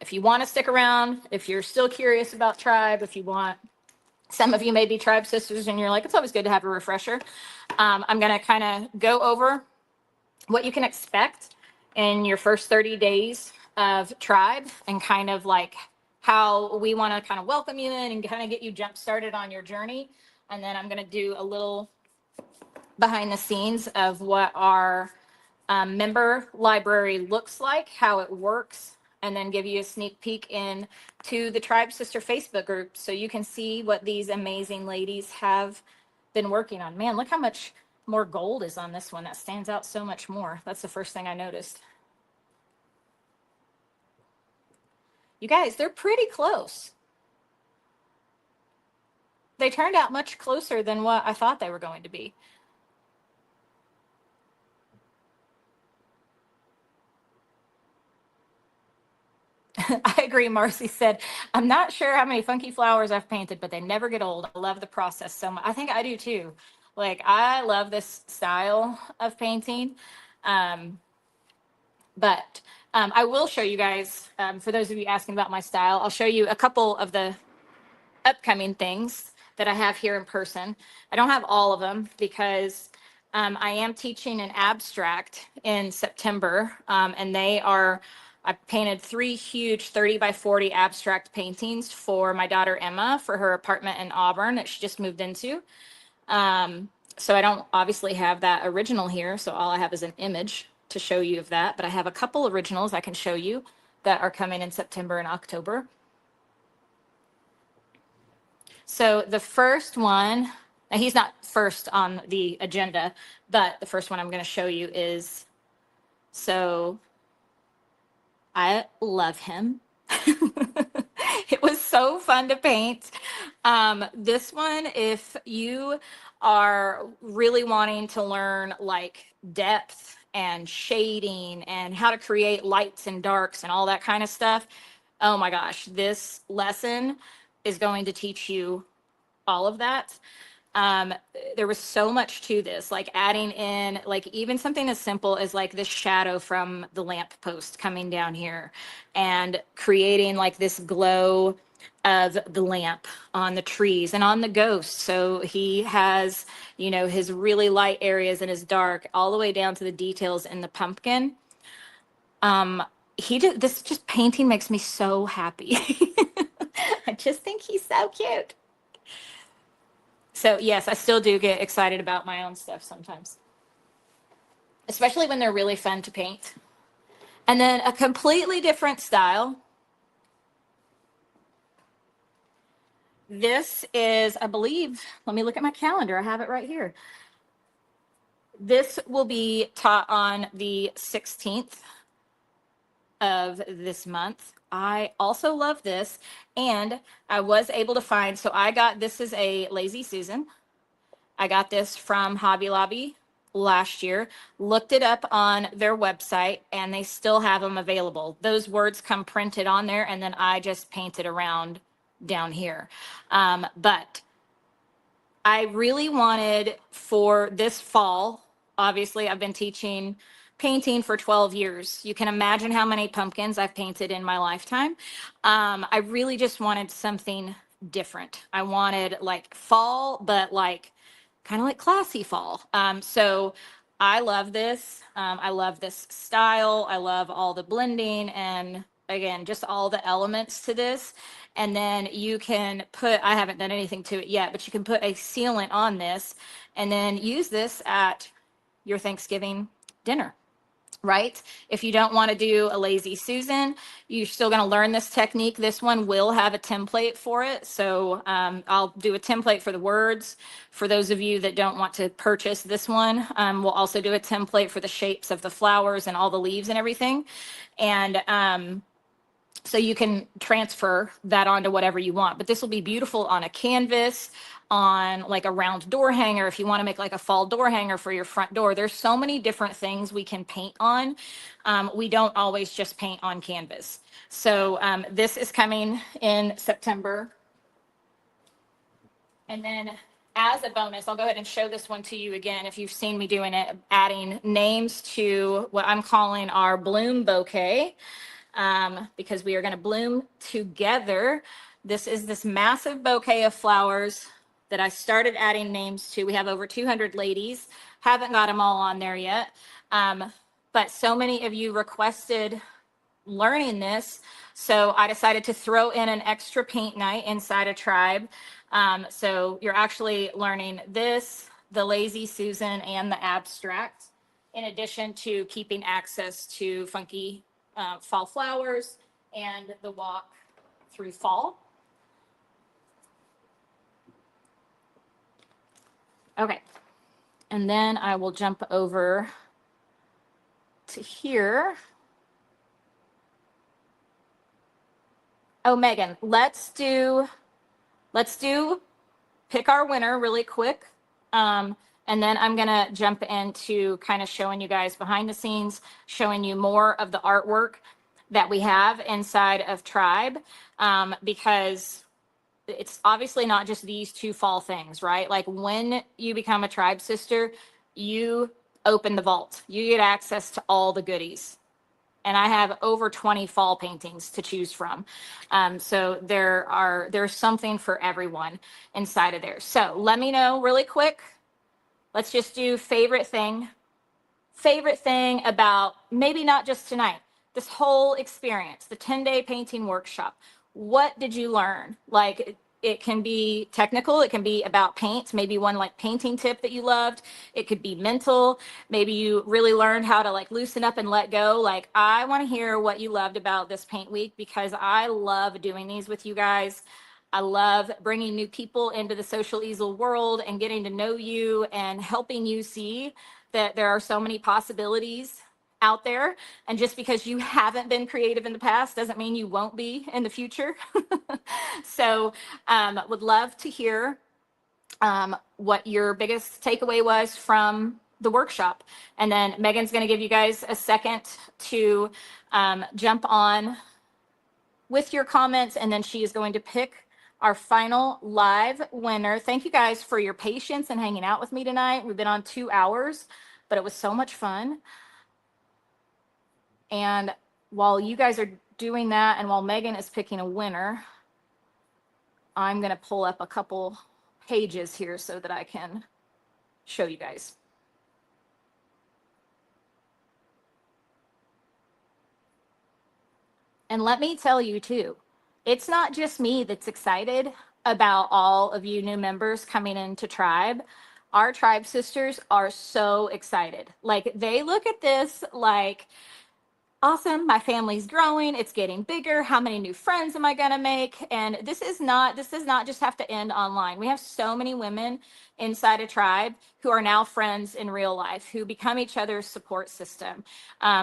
if you want to stick around, if you're still curious about tribe, if you want, some of you may be tribe sisters and you're like, it's always good to have a refresher. I'm going to kind of go over what you can expect in your first 30 days of tribe and kind of like how we want to kind of welcome you in and kind of get you jump started on your journey. And then I'm going to do a little behind the scenes of what our member library looks like, how it works, and then give you a sneak peek into the Tribe Sister Facebook group so you can see what these amazing ladies have been working on. Man, look how much more gold is on this one. That stands out so much more. That's the first thing I noticed. You guys, they're pretty close. They turned out much closer than what I thought they were going to be. I agree, Marcy said, I'm not sure how many funky flowers I've painted, but they never get old. I love the process so much. I think I do too. Like, I love this style of painting. But I will show you guys, for those of you asking about my style, I'll show you a couple of the upcoming things that I have here in person. I don't have all of them because I am teaching an abstract in September, and I painted 3 huge 30 by 40 abstract paintings for my daughter Emma for her apartment in Auburn that she just moved into. So I don't obviously have that original here, so all I have is an image to show you of that, but I have a couple originals I can show you that are coming in September and October. So the first one, now he's not first on the agenda, but the first one I'm going to show you is, so I love him. It was so fun to paint. This one, if you are really wanting to learn like depth and shading and how to create lights and darks and all that kind of stuff, oh my gosh, this lesson is going to teach you all of that. There was so much to this, like adding in, like even something as simple as like this shadow from the lamp post coming down here and creating like this glow of the lamp on the trees and on the ghost. So he has, you know, his really light areas and his dark all the way down to the details in the pumpkin. This just painting makes me so happy. I just think he's so cute. So yes, I still do get excited about my own stuff sometimes, especially when they're really fun to paint. And then a completely different style. This is, I believe, let me look at my calendar. I have it right here. This will be taught on the 16th of this month. I also love this, and I was able to find, so this is a Lazy Susan. I got this from Hobby Lobby last year, looked it up on their website, and they still have them available. Those words come printed on there, and then I just painted around down here. But I really wanted for this fall, obviously I've been teaching painting for 12 years. You can imagine how many pumpkins I've painted in my lifetime. I really just wanted something different. I wanted like fall, but like kind of like classy fall. So I love this. I love this style. I love all the blending and again, just all the elements to this. And then you can put, I haven't done anything to it yet, but you can put a sealant on this and then use this at your Thanksgiving dinner. Right? If you don't want to do a Lazy Susan, you're still going to learn this technique. This one will have a template for it. So I'll do a template for the words. For those of you that don't want to purchase this one, we'll also do a template for the shapes of the flowers and all the leaves and everything. And so you can transfer that onto whatever you want. But this will be beautiful on a canvas, on like a round door hanger, if you want to make like a fall door hanger for your front door. There's so many different things we can paint on. We don't always just paint on canvas. So this is coming in September. And then as a bonus, I'll go ahead and show this one to you again. If you've seen me doing it, adding names to what I'm calling our bloom bouquet. because we are going to bloom together. This is this massive bouquet of flowers that I started adding names to. We have over 200 ladies. Haven't got them all on there yet. But so many of you requested learning this. So I decided to throw in an extra paint night inside a tribe. So you're actually learning this, the Lazy Susan, and the abstract, in addition to keeping access to funky fall flowers and the walk through fall. Okay, and then I will jump over to here. Oh, Megan, let's do pick our winner really quick. And then I'm gonna jump into kind of showing you guys behind the scenes, showing you more of the artwork that we have inside of Tribe, because it's obviously not just these two fall things, right? Like when you become a Tribe sister, you open the vault, you get access to all the goodies. And I have over 20 fall paintings to choose from. So there's something for everyone inside of there. So let me know really quick. Let's just do favorite thing about maybe not just tonight, this whole experience, the 10-day painting workshop. What did you learn? Like, it can be technical, it can be about paint, maybe one like painting tip that you loved. It could be mental, maybe you really learned how to like loosen up and let go. Like, I want to hear what you loved about this paint week, because I love doing these with you guys. I love bringing new people into the social easel world and getting to know you and helping you see that there are so many possibilities out there. And just because you haven't been creative in the past doesn't mean you won't be in the future. So would love to hear what your biggest takeaway was from the workshop. And then Megan's going to give you guys a second to jump on with your comments, and then she is going to pick our final live winner. Thank you guys for your patience and hanging out with me tonight. We've been on 2 hours, but it was so much fun. And while you guys are doing that, and while Megan is picking a winner, I'm going to pull up a couple pages here so that I can show you guys. And let me tell you too, it's not just me that's excited about all of you new members coming into Tribe. Our Tribe sisters are so excited. Like, they look at this like, awesome, my family's growing, it's getting bigger, how many new friends am I going to make? And this does not just have to end online. We have so many women inside a Tribe who are now friends in real life, who become each other's support system.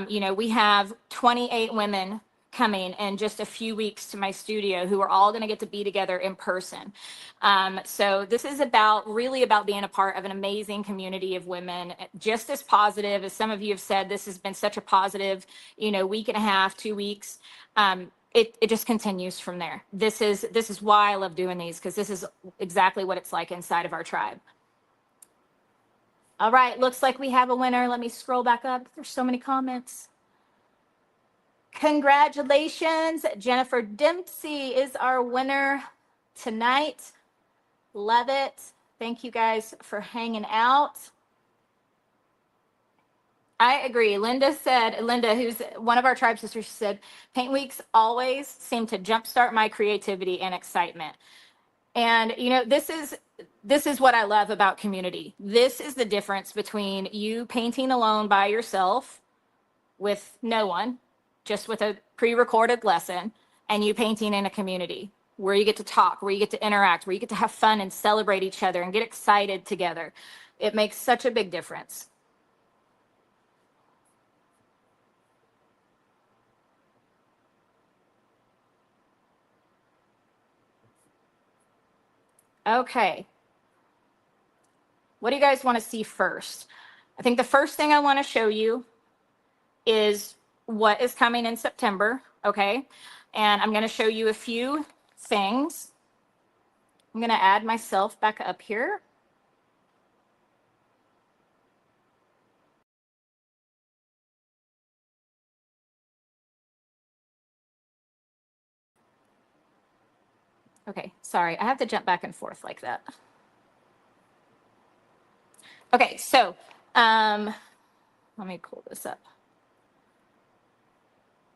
We have 28 women coming in just a few weeks to my studio who are all going to get to be together in person. So this is really about being a part of an amazing community of women, just as positive as some of you have said. This has been such a positive, week and a half, 2 weeks. It just continues from there. This is why I love doing these, because this is exactly what it's like inside of our Tribe. All right, looks like we have a winner. Let me scroll back up. There's so many comments. Congratulations, Jennifer Dempsey is our winner tonight. Love it. Thank you guys for hanging out. I agree. Linda, who's one of our Tribe sisters, said, paint weeks always seem to jumpstart my creativity and excitement. And, this is what I love about community. This is the difference between you painting alone by yourself with no one, just with a pre-recorded lesson, and you painting in a community where you get to talk, where you get to interact, where you get to have fun and celebrate each other and get excited together. It makes such a big difference. Okay. What do you guys want to see first? I think the first thing I want to show you is what is coming in September, okay? And I'm going to show you a few things. I'm going to add myself back up here. Okay, sorry, I have to jump back and forth like that. Okay, so let me pull this up.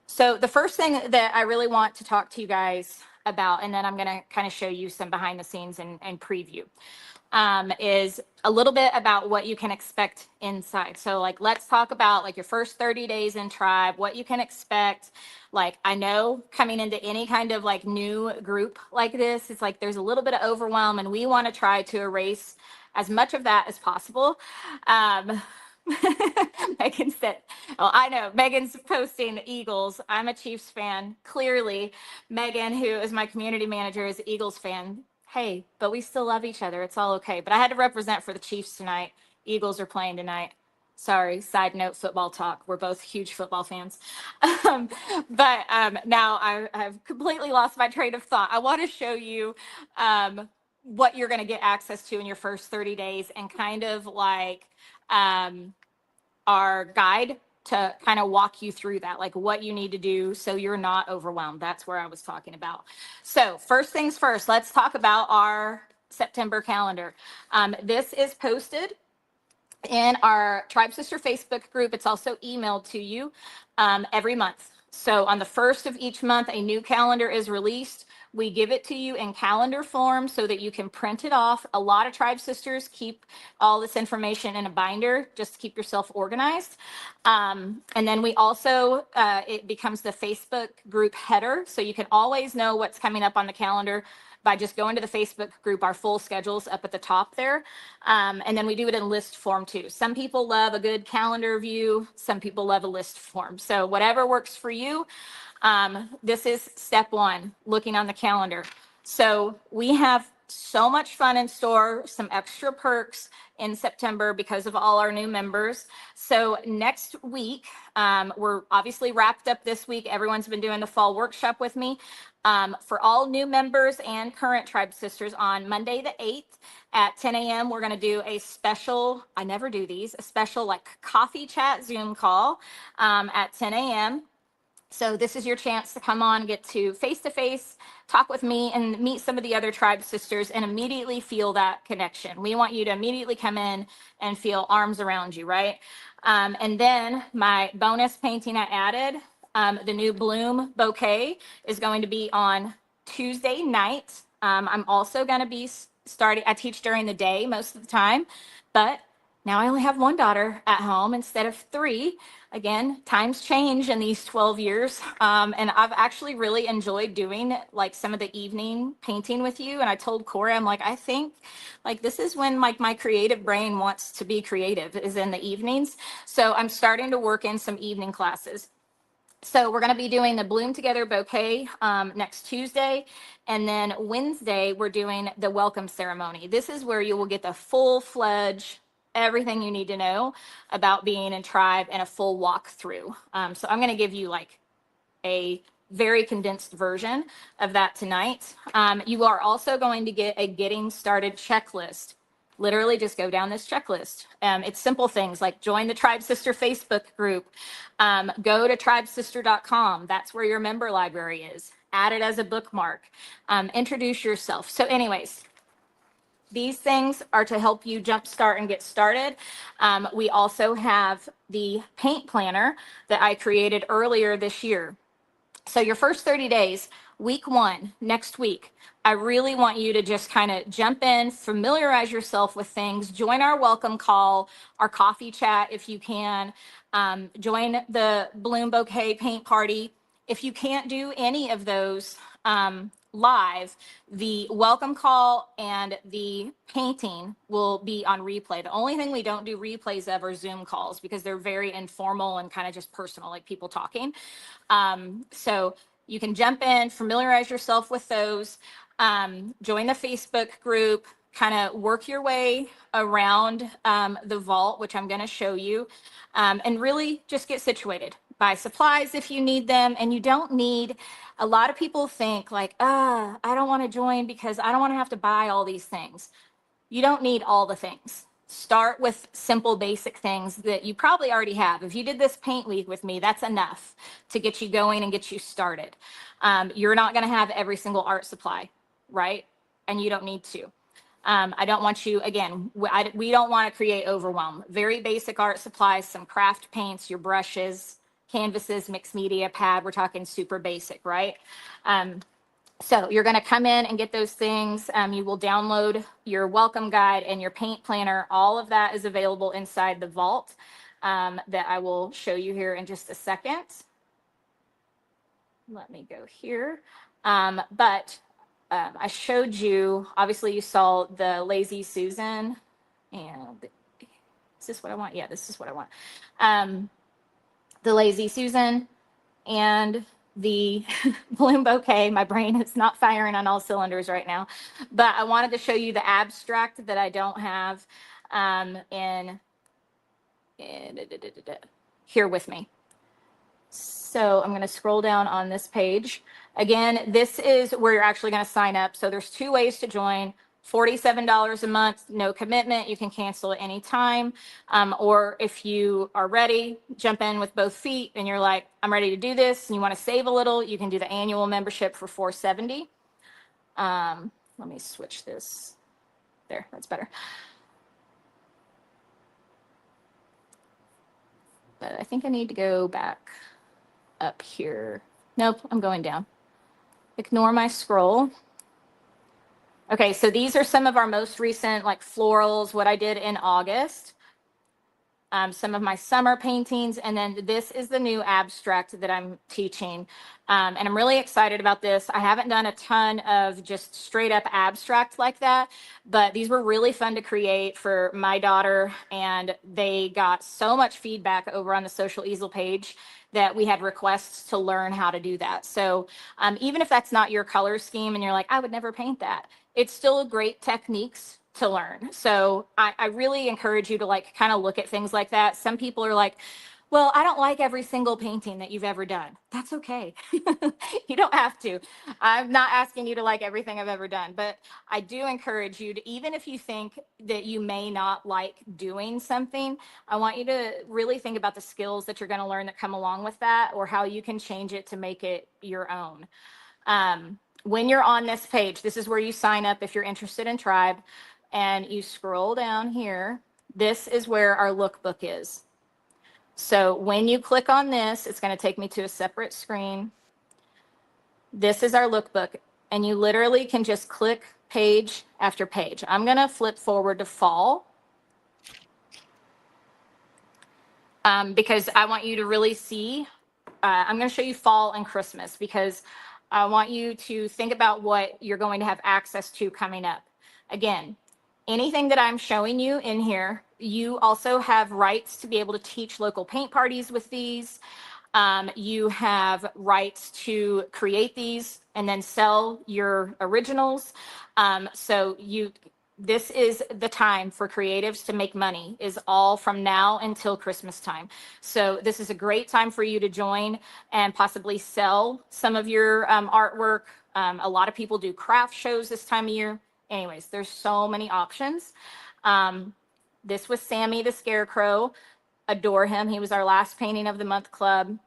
So the first thing that I really want to talk to you guys about, and then I'm going to kind of show you some behind the scenes and preview, is a little bit about what you can expect inside. So like, let's talk about like your first 30 days in Tribe, what you can expect. Like, I know coming into any kind of like new group like this, it's like there's a little bit of overwhelm, and we want to try to erase as much of that as possible. Megan said, well, I know Megan's posting the Eagles. I'm a Chiefs fan. Clearly, Megan, who is my community manager, is an Eagles fan. Hey, but we still love each other. It's all okay. But I had to represent for the Chiefs tonight. Eagles are playing tonight. Sorry, side note, football talk. We're both huge football fans. Now I've completely lost my train of thought. I want to show you what you're going to get access to in your first 30 days and kind of like our guide to kind of walk you through that, like what you need to do so you're not overwhelmed. That's where I was talking about. So first things first, let's talk about our September calendar. This is posted in our Tribe Sister Facebook group. It's also emailed to you every month. So on the first of each month, a new calendar is released. We give it to you in calendar form so that you can print it off. A lot of Tribe Sisters keep all this information in a binder just to keep yourself organized. And then we also, it becomes the Facebook group header. So you can always know what's coming up on the calendar by just going to the Facebook group. Our full schedule's up at the top there. And then we do it in list form too. Some people love a good calendar view. Some people love a list form. So whatever works for you. This is step one, looking on the calendar. So we have so much fun in store, some extra perks in September because of all our new members. So next week, we're obviously wrapped up this week. Everyone's been doing the fall workshop with me. For all new members and current Tribe Sisters, on Monday the 8th at 10 a.m., we're going to do a special, I never do these, a special like coffee chat Zoom call at 10 a.m. So this is your chance to come on, get to face-to-face, talk with me, and meet some of the other Tribe Sisters and immediately feel that connection. We want you to immediately come in and feel arms around you, right? And then my bonus painting I added, the new Bloom bouquet, is going to be on Tuesday night. I'm also going to be starting, I teach during the day most of the time, but now I only have one daughter at home instead of three. Again, times change in these 12 years. And I've actually really enjoyed doing like some of the evening painting with you. And I told Corey, I'm like, I think like this is when like my creative brain wants to be creative, is in the evenings. So I'm starting to work in some evening classes. So we're going to be doing the Bloom Together bouquet next Tuesday. And then Wednesday, we're doing the welcome ceremony. This is where you will get the full-fledged everything you need to know about being in Tribe and a full walkthrough. So I'm going to give you like a very condensed version of that tonight. You are also going to get a getting started checklist. Literally just go down this checklist. It's simple things like join the Tribe Sister Facebook group, go to tribesister.com. That's where your member library is. Add it as a bookmark, introduce yourself. So anyways, these things are to help you jumpstart and get started. We also have the paint planner that I created earlier this year. So your first 30 days, week one, next week, I really want you to just kind of jump in, familiarize yourself with things, join our welcome call, our coffee chat if you can, join the Bloom Bouquet paint party. If you can't do any of those live, the welcome call and the painting will be on replay. The only thing we don't do replays of are Zoom calls because they're very informal and kind of just personal, like people talking. So you can jump in, familiarize yourself with those, join the Facebook group, kind of work your way around the vault, which I'm going to show you, and really just get situated. Buy supplies if you need them, and you don't need, a lot of people think like, I don't want to join because I don't want to have to buy all these things. You don't need all the things. Start with simple, basic things that you probably already have. If you did this paint week with me, that's enough to get you going and get you started. You're not going to have every single art supply. right? And you don't need to. I don't want you, again, we don't want to create overwhelm. Very basic art supplies, some craft paints, your brushes, canvases, mixed media pad. We're talking super basic, right? So you're going to come in and get those things. You will download your welcome guide and your paint planner. All of that is available inside the vault that I will show you here in just a second. Let me go here. I showed you, obviously you saw the Lazy Susan, and is this what I want? Yeah, this is what I want. The Lazy Susan and the Bloom Bouquet. My brain is not firing on all cylinders right now, but I wanted to show you the abstract that I don't have in here with me. So I'm going to scroll down on this page. Again, this is where you're actually going to sign up. So there's two ways to join. $47 a month, no commitment. You can cancel at any time. Or if you are ready, jump in with both feet and you're like, I'm ready to do this, and you want to save a little, you can do the annual membership for $470. Let me switch this. There, that's better. But I think I need to go back up here. Nope, I'm going down. Ignore my scroll. Okay, so these are some of our most recent like florals, what I did in August. Some of my summer paintings, and then this is the new abstract that I'm teaching. And I'm really excited about this. I haven't done a ton of just straight up abstract like that, but these were really fun to create for my daughter, and they got so much feedback over on the Social Easel page that we had requests to learn how to do that. So even if that's not your color scheme and you're like, I would never paint that, it's still great techniques to learn. So I really encourage you to like kind of look at things like that. Some people are like, well, I don't like every single painting that you've ever done. That's okay. You don't have to. I'm not asking you to like everything I've ever done, but I do encourage you to, even if you think that you may not like doing something, I want you to really think about the skills that you're going to learn that come along with that, or how you can change it to make it your own. When you're on this page, this is where you sign up if you're interested in Tribe, and you scroll down here. This is where our lookbook is. So when you click on this, it's going to take me to a separate screen. This is our lookbook, and you literally can just click page after page. I'm going to flip forward to fall because I want you to really see. I'm going to show you fall and Christmas because I want you to think about what you're going to have access to coming up. Again, anything that I'm showing you in here, you also have rights to be able to teach local paint parties with these. You have rights to create these and then sell your originals. This is the time for creatives to make money, is all from now until Christmas time. So this is a great time for you to join and possibly sell some of your artwork. A lot of people do craft shows this time of year. Anyways, there's so many options. This was Sammy the Scarecrow. Adore him. He was our last painting of the month club.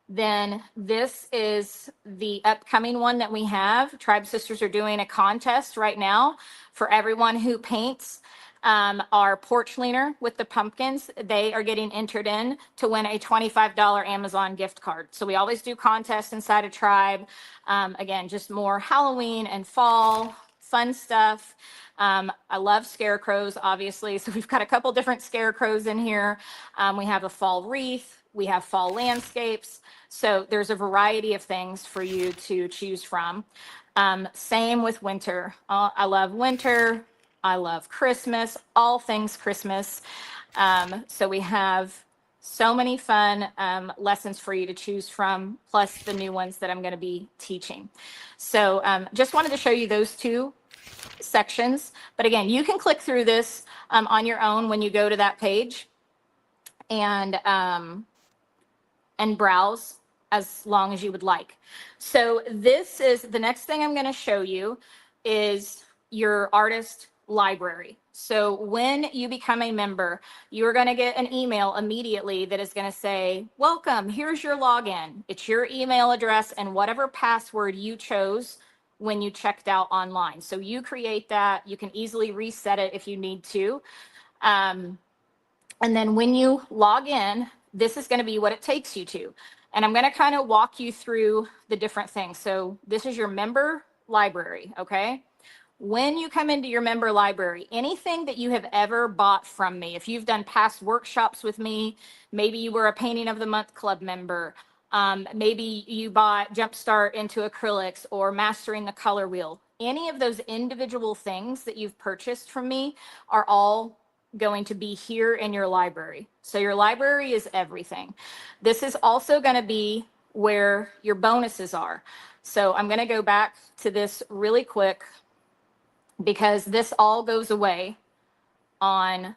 Then this is the upcoming one that we have. Tribe Sisters are doing a contest right now for everyone who paints our porch leaner with the pumpkins. They are getting entered in to win a $25 Amazon gift card. So we always do contests inside of Tribe. Again, just more Halloween and fall fun stuff. I love scarecrows, obviously. So we've got a couple different scarecrows in here. We have a fall wreath. We have fall landscapes. So there's a variety of things for you to choose from. Same with winter. I love winter. I love Christmas, all things Christmas. So we have so many fun lessons for you to choose from, plus the new ones that I'm going to be teaching. So just wanted to show you those two sections. But again, you can click through this on your own when you go to that page and browse as long as you would like. So this is the next thing I'm going to show you is your artist library. So when you become a member, you're going to get an email immediately that is going to say, welcome, here's your login. It's your email address and whatever password you chose when you checked out online. So you create that. You can easily reset it if you need to. And then when you log in, this is going to be what it takes you to. And I'm going to kind of walk you through the different things. So this is your member library, okay? When you come into your member library, anything that you have ever bought from me, if you've done past workshops with me, maybe you were a Painting of the Month Club member, maybe you bought Jumpstart into acrylics or Mastering the Color Wheel, any of those individual things that you've purchased from me are all going to be here in your library. So your library is everything. This is also going to be where your bonuses are. So I'm going to go back to this really quick, because this all goes away on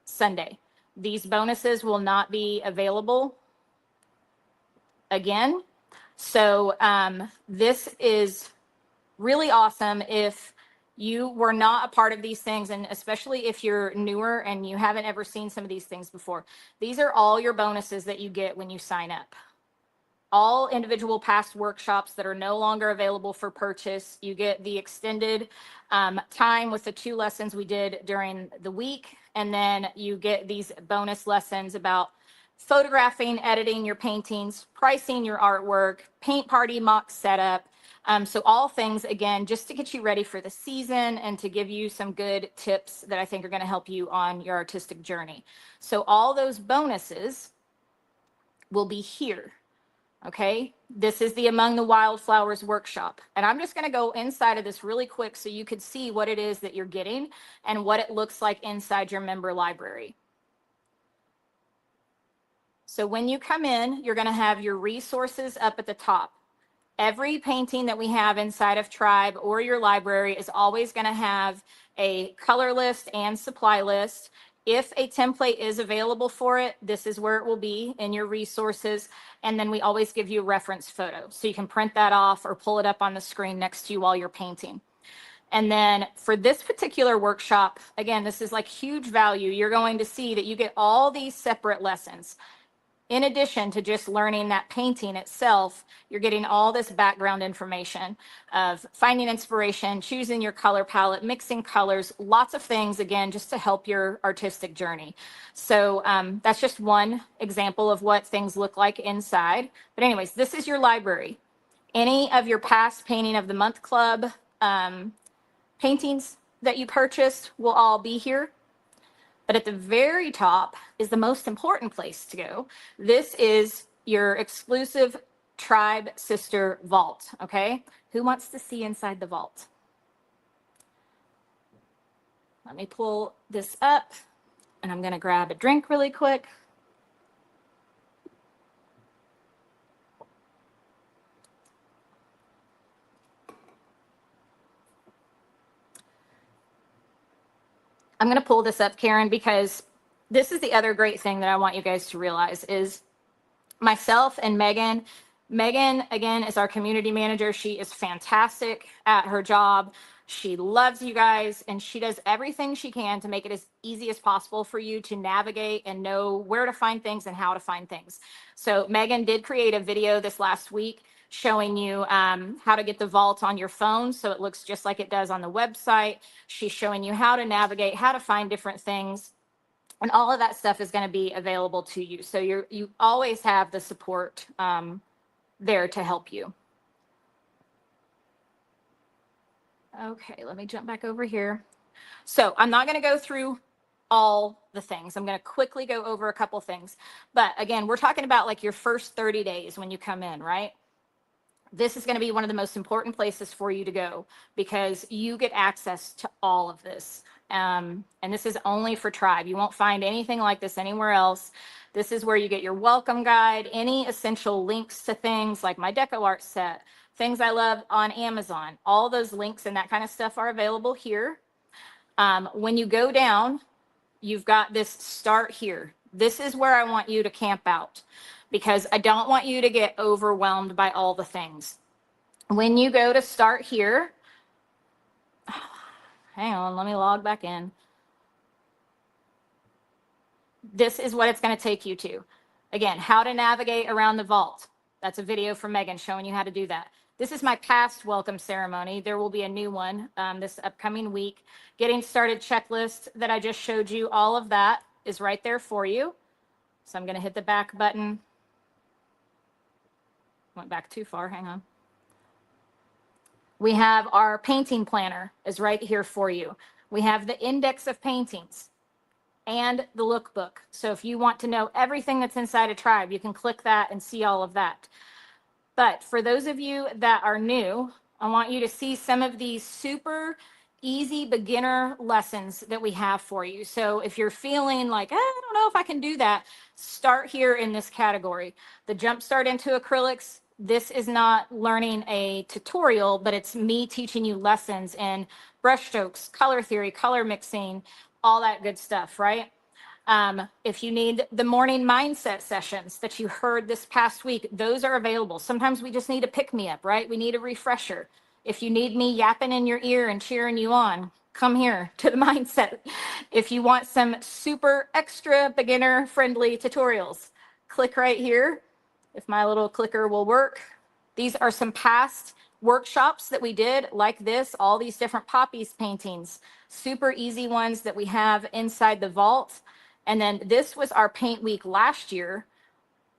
Sunday. These bonuses will not be available again. So this is really awesome if you were not a part of these things, and especially if you're newer and you haven't ever seen some of these things before. These are all your bonuses that you get when you sign up. All individual past workshops that are no longer available for purchase. You get the extended time with the 2 lessons we did during the week. And then you get these bonus lessons about photographing, editing your paintings, pricing your artwork, paint party mock setup. So all things, again, just to get you ready for the season and to give you some good tips that I think are going to help you on your artistic journey. So all those bonuses will be here. Okay, this is the Among the Wildflowers workshop. And I'm just going to go inside of this really quick so you could see what it is that you're getting and what it looks like inside your member library. So when you come in, you're going to have your resources up at the top. Every painting that we have inside of Tribe or your library is always going to have a color list and supply list. If a template is available for it, this is where it will be in your resources. And then we always give you a reference photo, so you can print that off or pull it up on the screen next to you while you're painting. And then for this particular workshop, again, this is like huge value. You're going to see that you get all these separate lessons. In addition to just learning that painting itself, you're getting all this background information of finding inspiration, choosing your color palette, mixing colors, lots of things, again, just to help your artistic journey. So that's just one example of what things look like inside. But anyways, this is your library. Any of your past Painting of the Month Club paintings that you purchased will all be here. But at the very top is the most important place to go. This is your exclusive Tribe Sister Vault, okay? Who wants to see inside the vault? Let me pull this up, and I'm gonna grab a drink really quick. I'm going to pull this up, Karen, because this is the other great thing that I want you guys to realize is myself and Megan. Megan, again, is our community manager. She is fantastic at her job. She loves you guys, and she does everything she can to make it as easy as possible for you to navigate and know where to find things and how to find things. So Megan did create a video this last week showing you how to get the vault on your phone so it looks just like it does on the website. She's showing you how to navigate, how to find different things, and all of that stuff is going to be available to you. So you always have the support there to help you. Okay, let me jump back over here. So I'm not going to go through all the things. I'm going to quickly go over a couple things. But again, we're talking about like your first 30 days when you come in, right? This is going to be one of the most important places for you to go because you get access to all of this. And this is only for Tribe. You won't find anything like this anywhere else. This is where you get your welcome guide, any essential links to things like my Deco Art set, things I love on Amazon. All those links and that kind of stuff are available here. When you go down, you've got this start here. This is where I want you to camp out because I don't want you to get overwhelmed by all the things. When you go to start here, hang on, let me log back in. This is what it's going to take you to. Again, how to navigate around the vault. That's a video from Megan showing you how to do that. This is my past welcome ceremony. There will be a new one this upcoming week. Getting started checklist that I just showed you, all of that is right there for you. So I'm going to hit the back button. Went back too far, hang on. We have our painting planner is right here for you. We have the index of paintings and the lookbook. So if you want to know everything that's inside a tribe, you can click that and see all of that. But for those of you that are new, I want you to see some of these super easy beginner lessons that we have for you. So if you're feeling like, I don't know if I can do that, start here in this category. The jump start into acrylics. This is not learning a tutorial, but it's me teaching you lessons in brushstrokes, color theory, color mixing, all that good stuff, right? If you need the morning mindset sessions that you heard this past week, those are available. Sometimes we just need a pick me up, right? We need a refresher. If you need me yapping in your ear and cheering you on, come here to the mindset. If you want some super extra beginner friendly tutorials, click right here. If my little clicker will work. These are some past workshops that we did like this, all these different poppies paintings, super easy ones that we have inside the vault. And then this was our paint week last year.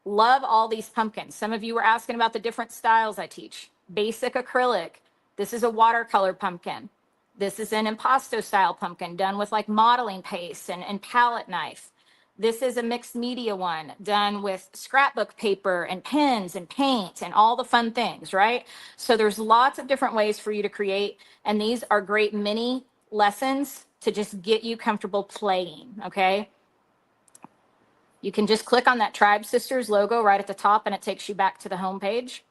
Love all these pumpkins. Some of you were asking about the different styles I teach. Basic acrylic. This is a watercolor pumpkin. This is an impasto style pumpkin done with like modeling paste and palette knife. This is a mixed media one done with scrapbook paper and pens and paint and all the fun things, right? So there's lots of different ways for you to create. And these are great mini lessons to just get you comfortable playing, okay? You can just click on that Tribe Sisters logo right at the top and it takes you back to the home page.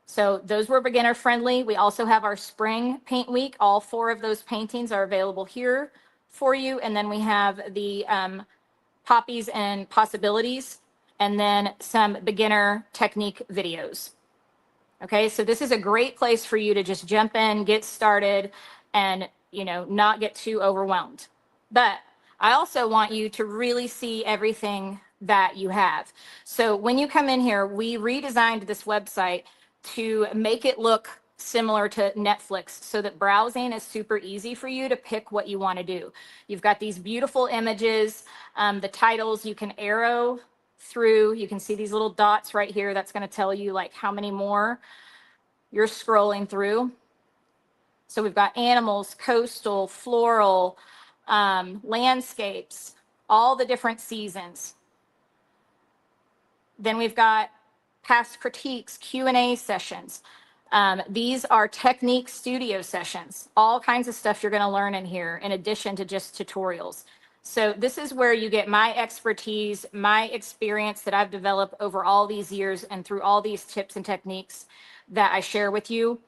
So those were beginner friendly. We also have our spring paint week. All 4 of those paintings are available here for you. And then we have the poppies and possibilities, and then some beginner technique videos. Okay, so this is a great place for you to just jump in, get started, and not get too overwhelmed. But I also want you to really see everything that you have. So when you come in here, we redesigned this website to make it look similar to Netflix so that browsing is super easy for you to pick what you want to do. You've got these beautiful images, the titles you can arrow through. You can see these little dots right here. That's going to tell you like how many more you're scrolling through. So we've got animals, coastal, floral, landscapes, all the different seasons. Then we've got past critiques, Q&A sessions. These are technique studio sessions, all kinds of stuff you're going to learn in here in addition to just tutorials. So this is where you get my expertise, my experience that I've developed over all these years and through all these tips and techniques that I share with you.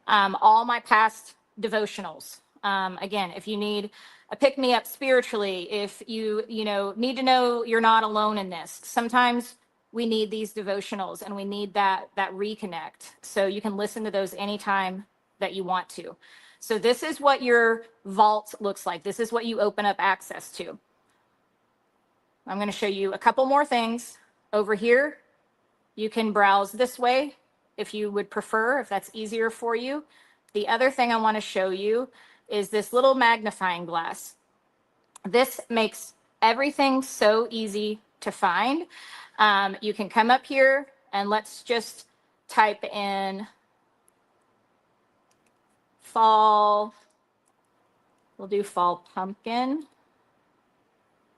All my past devotionals. Again, if you need a pick me up spiritually, if you need to know you're not alone in this, sometimes we need these devotionals and we need that reconnect. So you can listen to those anytime that you want to. So this is what your vault looks like. This is what you open up access to. I'm going to show you a couple more things over here. You can browse this way if you would prefer, if that's easier for you. The other thing I want to show you is this little magnifying glass. This makes everything so easy to find. You can come up here and let's just type in fall. We'll do fall pumpkin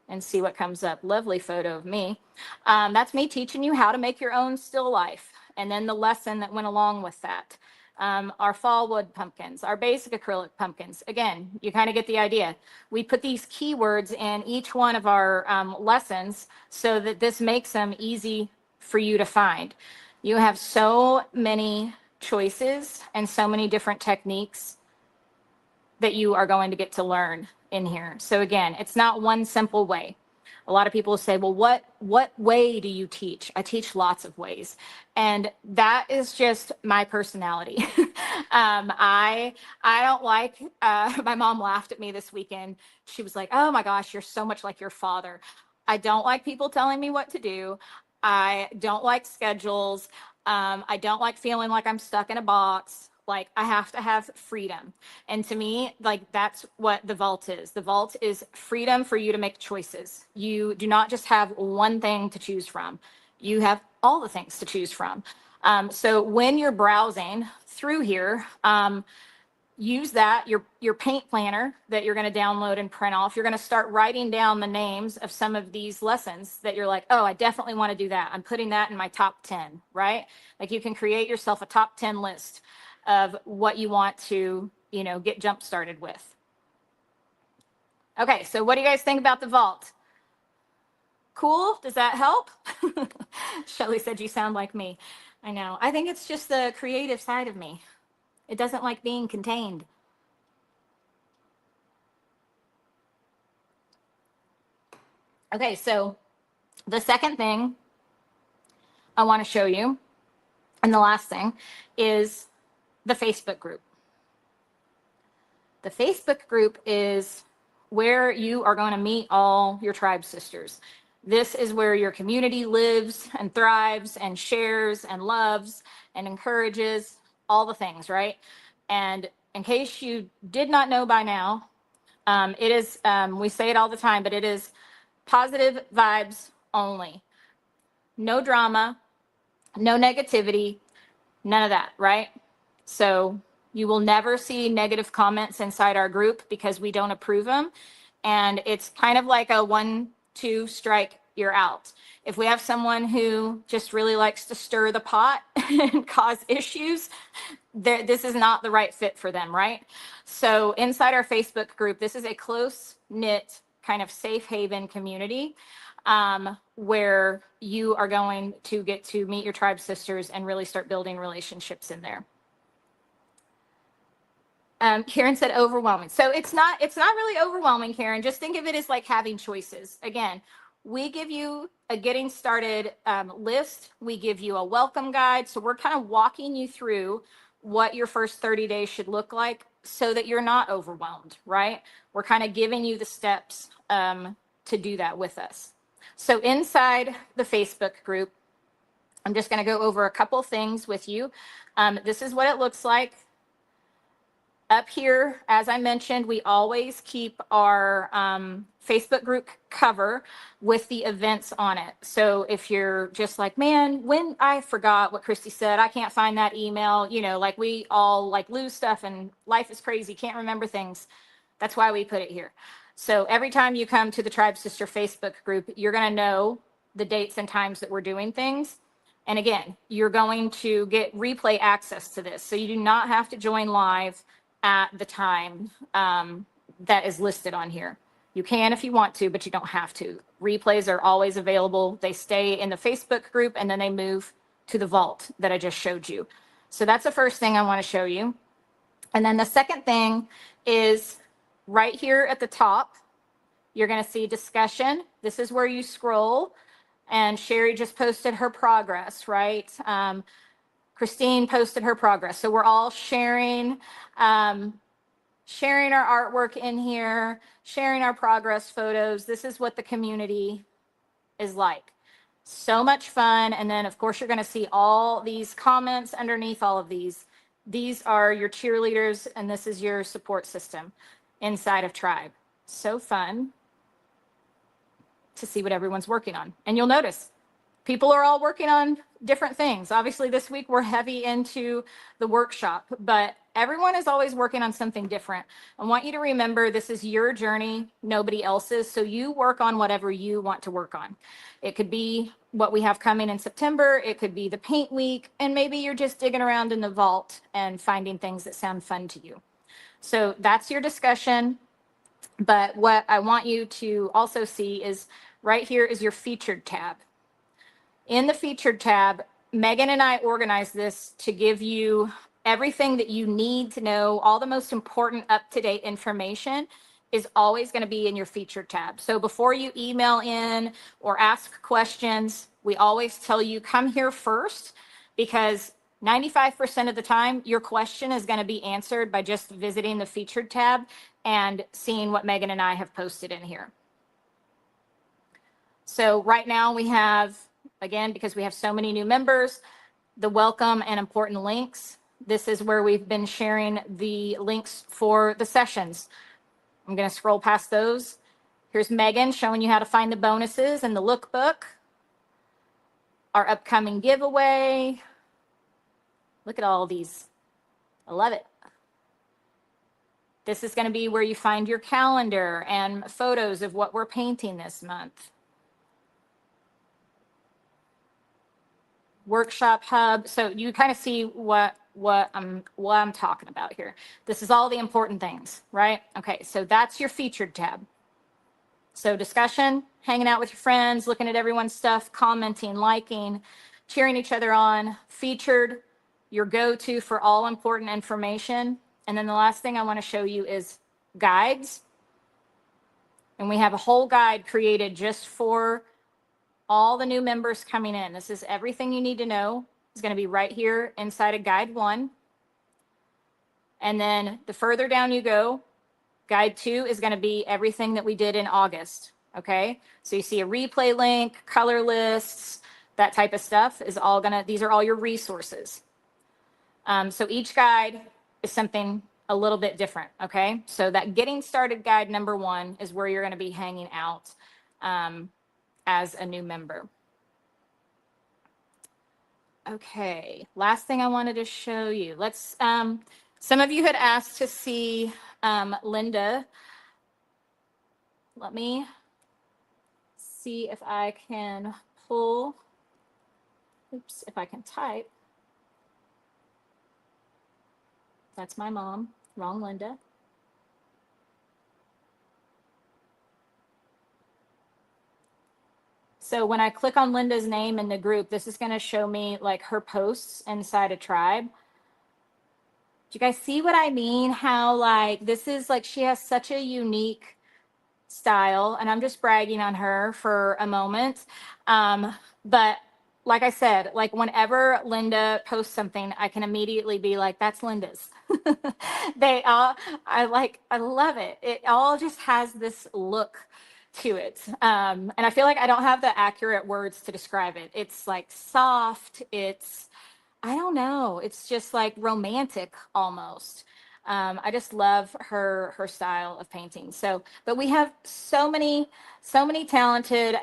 and see what comes up. Lovely photo of me. That's me teaching you how to make your own still life. And then the lesson that went along with that. Our fall wood pumpkins, our basic acrylic pumpkins. Again, you kind of get the idea. We put these keywords in each one of our lessons so that this makes them easy for you to find. You have so many choices and so many different techniques that you are going to get to learn in here. So again, it's not one simple way. A lot of people say, well, what way do you teach? I teach lots of ways. And that is just my personality. I don't like, my mom laughed at me this weekend. She was like, oh my gosh, you're so much like your father. I don't like people telling me what to do. I don't like schedules. I don't like feeling like I'm stuck in a box. Like I have to have freedom. And to me, like that's what the vault is. The vault is freedom for you to make choices. You do not just have one thing to choose from. You have all the things to choose from. So when you're browsing through here, use that your paint planner that you're going to download and print off. You're going to start writing down the names of some of these lessons that you're like, oh, I definitely want to do that. I'm putting that in my top 10, right? Like you can create yourself a top 10 list of what you want to, get jump started with. Okay, so what do you guys think about the vault? Cool? Does that help? Shelly said you sound like me. I know. I think it's just the creative side of me. It doesn't like being contained. Okay, so the second thing I want to show you, and the last thing, is the Facebook group. The Facebook group is where you are going to meet all your tribe sisters. This is where your community lives and thrives and shares and loves and encourages all the things, right? And in case you did not know by now, it is, we say it all the time, but it is positive vibes only. No drama, no negativity, none of that, right? So you will never see negative comments inside our group because we don't approve them. And it's kind of like a 1-2 strike, you're out. If we have someone who just really likes to stir the pot and cause issues, this is not the right fit for them, right? So inside our Facebook group, this is a close knit kind of safe haven community where you are going to get to meet your tribe sisters and really start building relationships in there. Karen said overwhelming. So it's not really overwhelming, Karen. Just think of it as like having choices. Again, we give you a getting started list. We give you a welcome guide. So we're kind of walking you through what your first 30 days should look like so that you're not overwhelmed, right? We're kind of giving you the steps to do that with us. So inside the Facebook group, I'm just going to go over a couple things with you. This is what it looks like. Up here, as I mentioned, we always keep our Facebook group cover with the events on it. So if you're just like, man, when I forgot what Christy said, I can't find that email, like we all like lose stuff and life is crazy, can't remember things. That's why we put it here. So every time you come to the Tribe Sister Facebook group, you're going to know the dates and times that we're doing things. And again, you're going to get replay access to this. So you do not have to join live at the time that is listed on here. You can if you want to, but you don't have to. Replays are always available. They stay in the Facebook group and then they move to the vault that I just showed you. So that's the first thing I want to show you. And then the second thing is right here at the top, you're going to see discussion. This is where you scroll, and Sherry just posted her progress, right? Christine posted her progress. So we're all sharing our artwork in here, sharing our progress photos. This is what the community is like. So much fun. And then of course, you're going to see all these comments underneath all of these. These are your cheerleaders and this is your support system inside of Tribe. So fun to see what everyone's working on. And you'll notice people are all working on different things. Obviously, this week we're heavy into the workshop, but everyone is always working on something different. I want you to remember this is your journey, nobody else's. So you work on whatever you want to work on. It could be what we have coming in September. It could be the paint week. And maybe you're just digging around in the vault and finding things that sound fun to you. So that's your discussion. But what I want you to also see is right here is your featured tab. In the featured tab, Megan and I organized this to give you everything that you need to know. All the most important up-to-date information is always going to be in your featured tab. So before you email in or ask questions, we always tell you come here first, because 95% of the time your question is going to be answered by just visiting the featured tab and seeing what Megan and I have posted in here. So right now we have, again, because we have so many new members, the welcome and important links. This is where we've been sharing the links for the sessions. I'm going to scroll past those. Here's Megan showing you how to find the bonuses and the lookbook. Our upcoming giveaway. Look at all these. I love it. This is going to be where you find your calendar and photos of what we're painting this month. Workshop hub. So you kind of see what I'm talking about here. This is all the important things, right? Okay, so that's your featured tab. So discussion, hanging out with your friends, looking at everyone's stuff, commenting, liking, cheering each other on. Featured, your go-to for all important information. And then the last thing I want to show you is guides. And we have a whole guide created just for all the new members coming in. This is everything you need to know. It's going to be right here inside of guide 1. And then the further down you go, guide 2 is going to be everything that we did in August. Okay, so you see a replay link, color lists, that type of stuff is all gonna, these are all your resources. So each guide is something a little bit different. Okay, so that getting started guide number 1 is where you're going to be hanging out as a new member. Okay, last thing I wanted to show you. Let's, some of you had asked to see Linda. Let me see if I can pull, oops, if I can type. That's my mom, wrong Linda. So when I click on Linda's name in the group, this is going to show me like her posts inside a tribe. Do you guys see what I mean? How like this is like she has such a unique style, and I'm just bragging on her for a moment. But like I said, like whenever Linda posts something, I can immediately be like, that's Linda's. They all, I love it. It all just has this look to it. And I feel like I don't have the accurate words to describe it. It's like soft. It's, I don't know. It's just like romantic almost. I just love her style of painting. So, but we have so many talented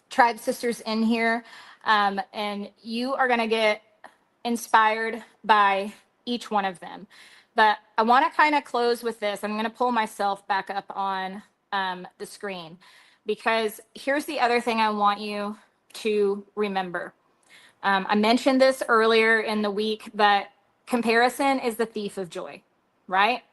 tribe sisters in here, and you are going to get inspired by each one of them. But I want to kind of close with this. I'm going to pull myself back up on the screen, because here's the other thing I want you to remember. I mentioned this earlier in the week, but comparison is the thief of joy, right?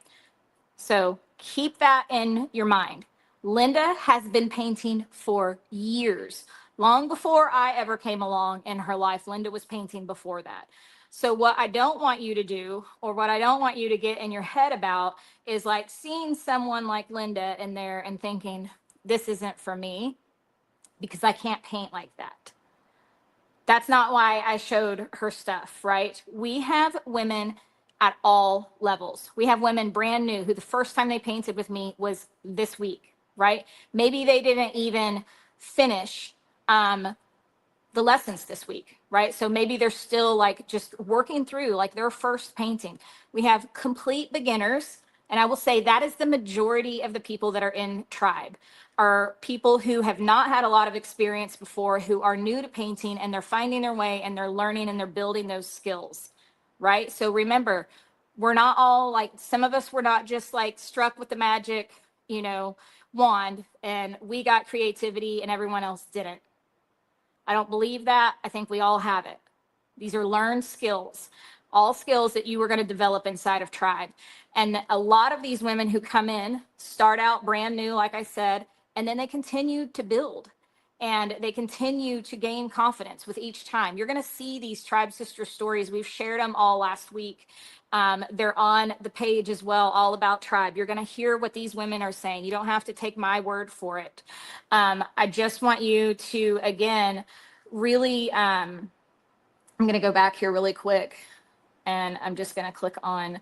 So keep that in your mind. Linda has been painting for years. Long before I ever came along in her life, Linda was painting before that. So what I don't want you to do, or what I don't want you to get in your head about, is like seeing someone like Linda in there and thinking, this isn't for me because I can't paint like that. That's not why I showed her stuff, right? We have women at all levels. We have women brand new who the first time they painted with me was this week, right? Maybe they didn't even finish the lessons this week, right? So maybe they're still like just working through like their first painting. We have complete beginners. And I will say that is the majority of the people that are in tribe, are people who have not had a lot of experience before, who are new to painting, and they're finding their way and they're learning and they're building those skills, right? So remember, we're not all like, some of us were not just like struck with the magic, you know, wand and we got creativity and everyone else didn't. I don't believe that. I think we all have it. These are learned skills, all skills that you are going to develop inside of tribe. And a lot of these women who come in start out brand new, like I said, and then they continue to build and they continue to gain confidence with each time. You're going to see these tribe sister stories. We've shared them all last week. They're on the page as well, all about tribe. You're going to hear what these women are saying. You don't have to take my word for it. I just want you to, again, really, I'm going to go back here really quick, and I'm just going to click on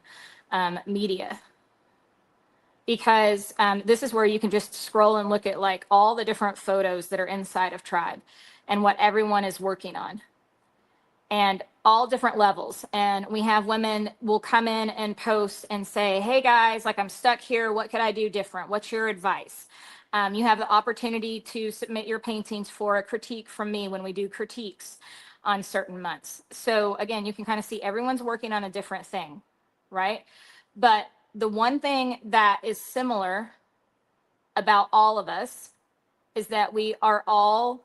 media, because this is where you can just scroll and look at like all the different photos that are inside of tribe and what everyone is working on. and all different levels. And we have women will come in and post and say, hey guys, like I'm stuck here. What could I do different? What's your advice? You have the opportunity to submit your paintings for a critique from me when we do critiques on certain months. So again, you can kind of see everyone's working on a different thing, right? But the one thing that is similar about all of us is that we are all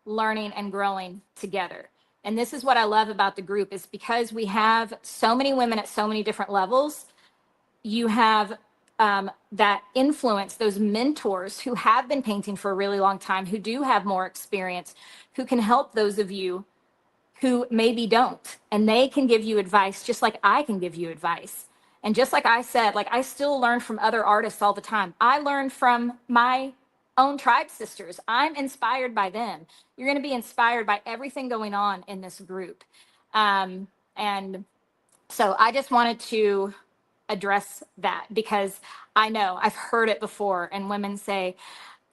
learning and growing together. And this is what I love about the group, is because we have so many women at so many different levels. You have that influence, those mentors who have been painting for a really long time, who do have more experience, who can help those of you who maybe don't. And they can give you advice just like I can give you advice. And just like I said, like I still learn from other artists all the time. I learn from my own tribe sisters. I'm inspired by them. You're going to be inspired by everything going on in this group. And so I just wanted to address that, because I know I've heard it before, and women say,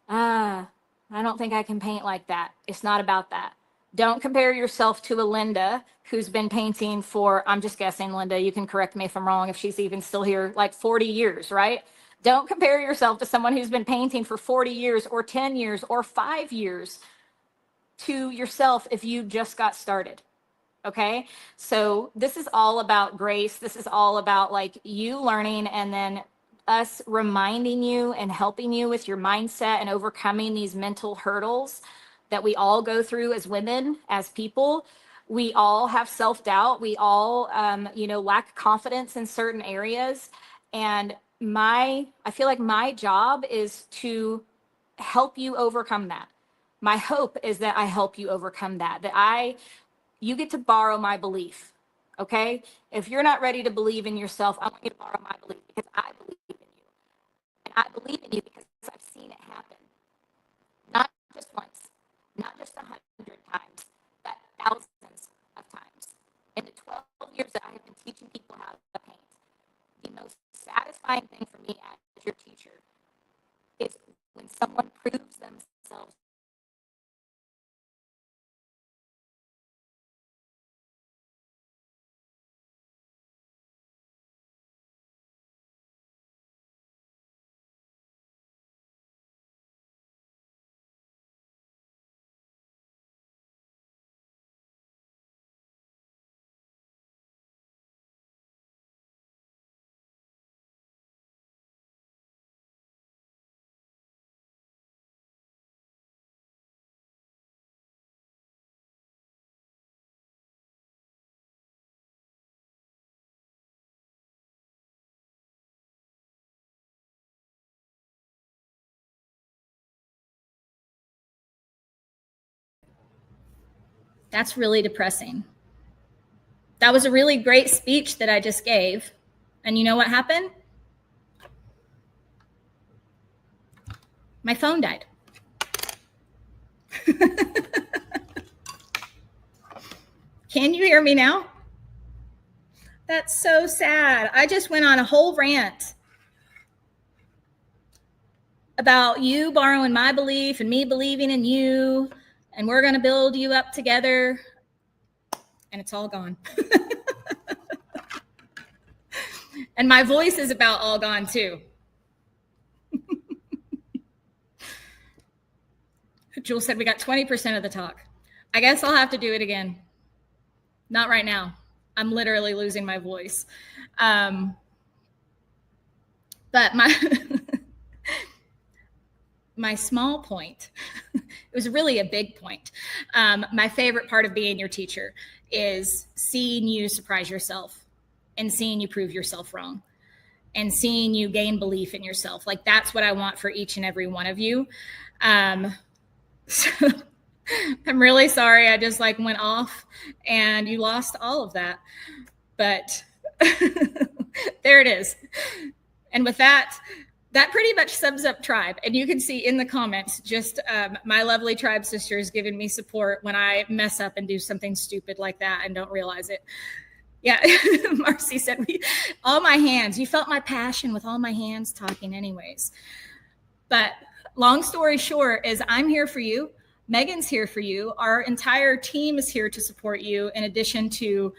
I don't think I can paint like that. It's not about that. Don't compare yourself to a Linda who's been painting for, I'm just guessing, Linda, you can correct me if I'm wrong, if she's even still here, like 40 years, right? Don't compare yourself to someone who's been painting for 40 years or 10 years or 5 years to yourself if you just got started. Okay, so this is all about grace. This is all about like you learning, and then us reminding you and helping you with your mindset and overcoming these mental hurdles that we all go through as women, as people. We all have self-doubt. We all, lack confidence in certain areas. And I feel like my job is to help you overcome that. My hope is that I help you overcome that, you get to borrow my belief, okay? If you're not ready to believe in yourself, I want you to borrow my belief, because I believe in you. And I believe in you because I've seen it happen. Not just once, not just 100 times, but thousands of times. In the 12 years that I have been teaching people how to paint, the most satisfying thing for me as your teacher is when someone proves themselves. That's really depressing. That was a really great speech that I just gave. And you know what happened? My phone died. Can you hear me now? That's so sad. I just went on a whole rant about you borrowing my belief and me believing in you, and we're going to build you up together. And it's all gone. And my voice is about all gone too. Jules said we got 20% of the talk. I guess I'll have to do it again. Not right now. I'm literally losing my voice. But my small point, it was really a big point. My favorite part of being your teacher is seeing you surprise yourself and seeing you prove yourself wrong and seeing you gain belief in yourself. Like, that's what I want for each and every one of you. So I'm really sorry I just went off and you lost all of that. But there it is. And with that pretty much sums up Tribe. And you can see in the comments just my lovely Tribe sisters giving me support when I mess up and do something stupid like that and don't realize it. Yeah, Marcy said, all my hands. You felt my passion with all my hands talking anyways. But long story short is I'm here for you. Megan's here for you. Our entire team is here to support you, in addition to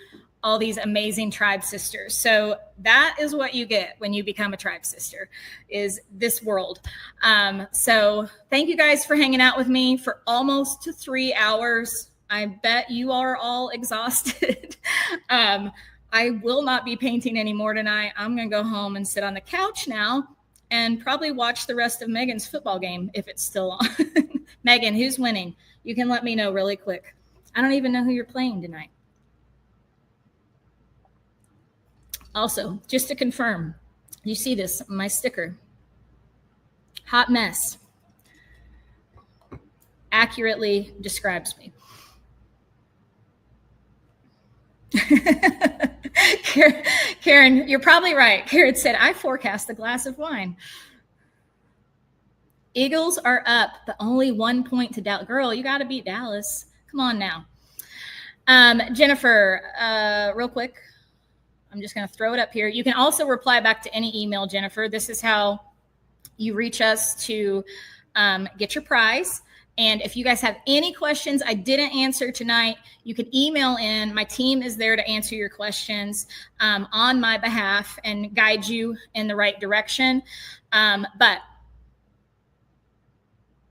all these amazing tribe sisters. So that is what you get when you become a tribe sister, is this world. So thank you guys for hanging out with me for almost 3 hours. I bet you are all exhausted. I will not be painting anymore tonight. I'm going to go home and sit on the couch now and probably watch the rest of Megan's football game if it's still on. Megan, who's winning? You can let me know really quick. I don't even know who you're playing tonight. Also, just to confirm, you see this, my sticker. Hot mess accurately describes me. Karen, you're probably right. Karen said, I forecast a glass of wine. Eagles are up, but only 1 point to Dallas. Girl, you got to beat Dallas. Come on now. Jennifer, real quick, I'm just going to throw it up here. You can also reply back to any email, Jennifer. This is how you reach us to get your prize. And if you guys have any questions I didn't answer tonight, you can email in. My team is there to answer your questions on my behalf and guide you in the right direction. But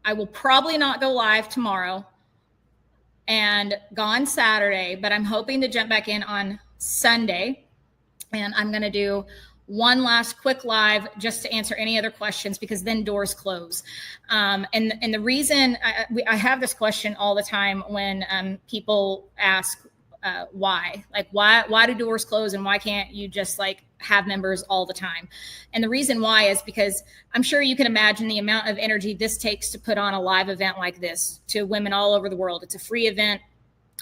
I will probably not go live tomorrow and gone Saturday, but I'm hoping to jump back in on Sunday. And I'm going to do one last quick live just to answer any other questions, because then doors close. And the reason I have this question all the time when people ask why do doors close and why can't you just like have members all the time? And the reason why is because I'm sure you can imagine the amount of energy this takes to put on a live event like this to women all over the world. It's a free event.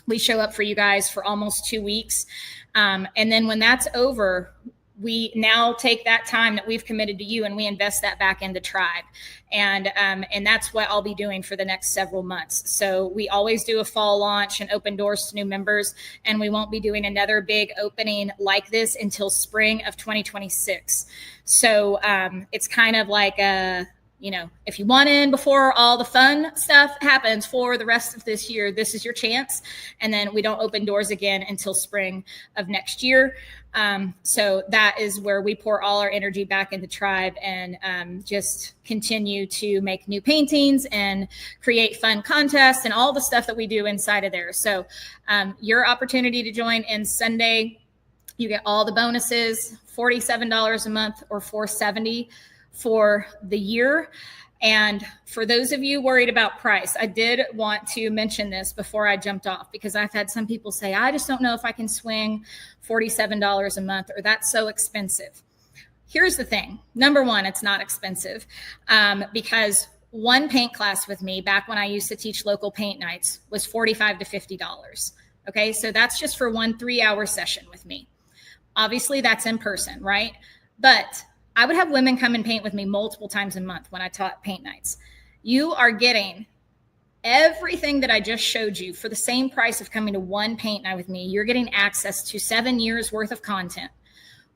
We show up for you guys for almost 2 weeks. And then when that's over, we now take that time that we've committed to you and we invest that back into Tribe. And that's what I'll be doing for the next several months. So we always do a fall launch and open doors to new members. And we won't be doing another big opening like this until spring of 2026. So it's kind of like if you want in before all the fun stuff happens for the rest of this year, this is your chance. And then we don't open doors again until spring of next year. So that is where we pour all our energy back into Tribe and just continue to make new paintings and create fun contests and all the stuff that we do inside of there. So your opportunity to join in Sunday, you get all the bonuses, $47 a month or $470 for the year. And for those of you worried about price, I did want to mention this before I jumped off, because I've had some people say, I just don't know if I can swing $47 a month, or that's so expensive. Here's the thing. Number one, it's not expensive because one paint class with me back when I used to teach local paint nights was $45 to $50. Okay, so that's just for 1 3-hour session with me. Obviously, that's in person, right? But I would have women come and paint with me multiple times a month when I taught paint nights. You are getting everything that I just showed you for the same price of coming to one paint night with me. You're getting access to 7 years worth of content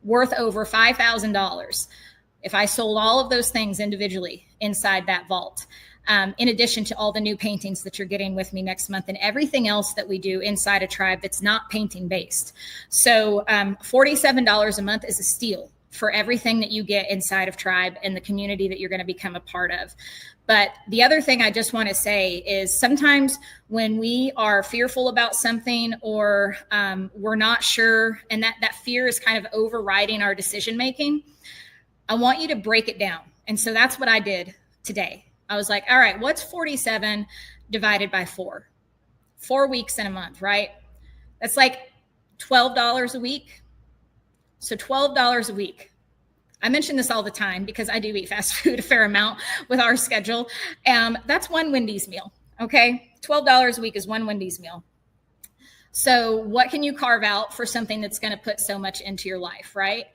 worth over $5,000 if I sold all of those things individually inside that vault. In addition to all the new paintings that you're getting with me next month and everything else that we do inside a Tribe that's not painting based. So $47 a month is a steal for everything that you get inside of Tribe and the community that you're going to become a part of. But the other thing I just want to say is sometimes when we are fearful about something or we're not sure, and that fear is kind of overriding our decision making, I want you to break it down. And so that's what I did today. I was like, all right, what's 47 divided by 4? 4 weeks in a month, right? That's like $12 a week. So $12 a week. I mention this all the time because I do eat fast food a fair amount with our schedule. That's one Wendy's meal, okay? $12 a week is one Wendy's meal. So what can you carve out for something that's going to put so much into your life, right?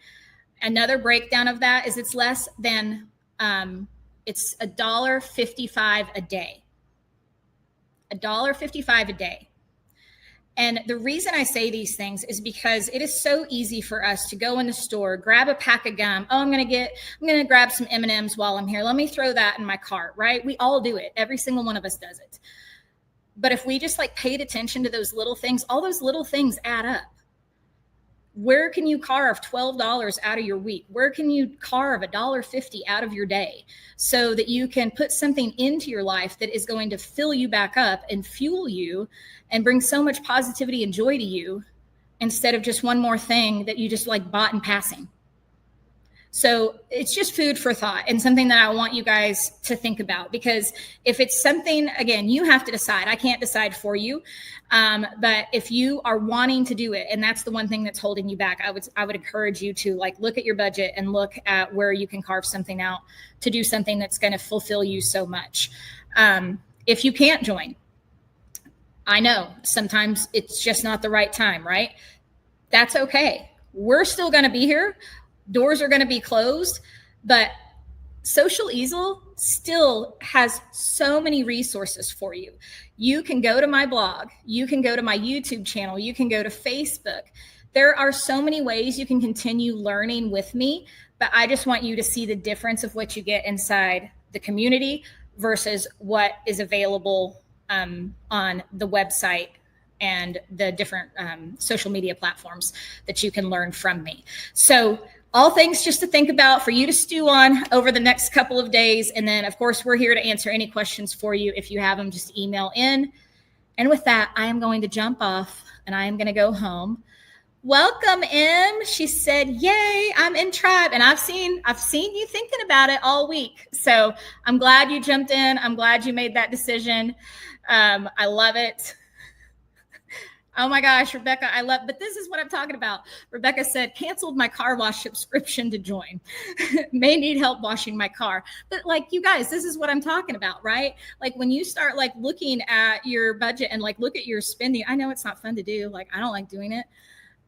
Another breakdown of that is it's less than, it's $1.55 a day. $1.55 a day. And the reason I say these things is because it is so easy for us to go in the store, grab a pack of gum. Oh, I'm going to grab some M&Ms while I'm here. Let me throw that in my cart, right? We all do it. Every single one of us does it. But if we just like paid attention to those little things, all those little things add up. Where can you carve $12 out of your week? Where can you carve $1.50 out of your day so that you can put something into your life that is going to fill you back up and fuel you and bring so much positivity and joy to you, instead of just one more thing that you just like bought in passing? So it's just food for thought, and something that I want you guys to think about, because if it's something, again, you have to decide. I can't decide for you. But if you are wanting to do it, and that's the one thing that's holding you back, I would encourage you to like look at your budget and look at where you can carve something out to do something that's going to fulfill you so much. If you can't join, I know sometimes it's just not the right time, right? That's okay. We're still going to be here. Doors are going to be closed, but Social Easel still has so many resources for you. You can go to my blog. You can go to my YouTube channel. You can go to Facebook. There are so many ways you can continue learning with me, but I just want you to see the difference of what you get inside the community versus what is available on the website and the different social media platforms that you can learn from me. So all things just to think about for you to stew on over the next couple of days. And then, of course, we're here to answer any questions for you. If you have them, just email in. And with that, I am going to jump off and I am going to go home. Welcome, Em. She said, yay, I'm in Tribe. And I've seen you thinking about it all week. So I'm glad you jumped in. I'm glad you made that decision. I love it. Oh my gosh, Rebecca, but this is what I'm talking about. Rebecca said, canceled my car wash subscription to join. May need help washing my car. But like, you guys, this is what I'm talking about, right? Like when you start like looking at your budget and like look at your spending, I know it's not fun to do. Like, I don't like doing it,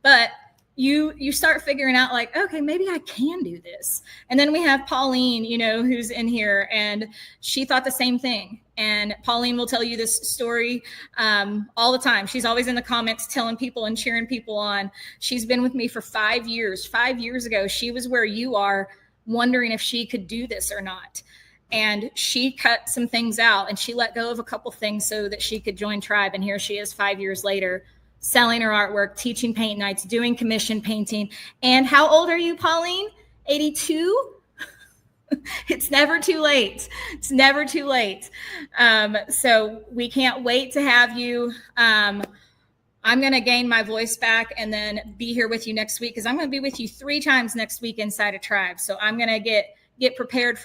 but you start figuring out like, okay, maybe I can do this. And then we have Pauline, who's in here, and she thought the same thing. And Pauline will tell you this story all the time. She's always in the comments telling people and cheering people on. She's been with me for 5 years. 5 years ago, she was where you are, wondering if she could do this or not. And she cut some things out and she let go of a couple things so that she could join Tribe. And here she is 5 years later, selling her artwork, teaching paint nights, doing commission painting. And how old are you, Pauline? 82? It's never too late. It's never too late. So we can't wait to have you. I'm going to gain my voice back and then be here with you next week, because I'm going to be with you 3 times next week inside a Tribe. So I'm going to get prepared for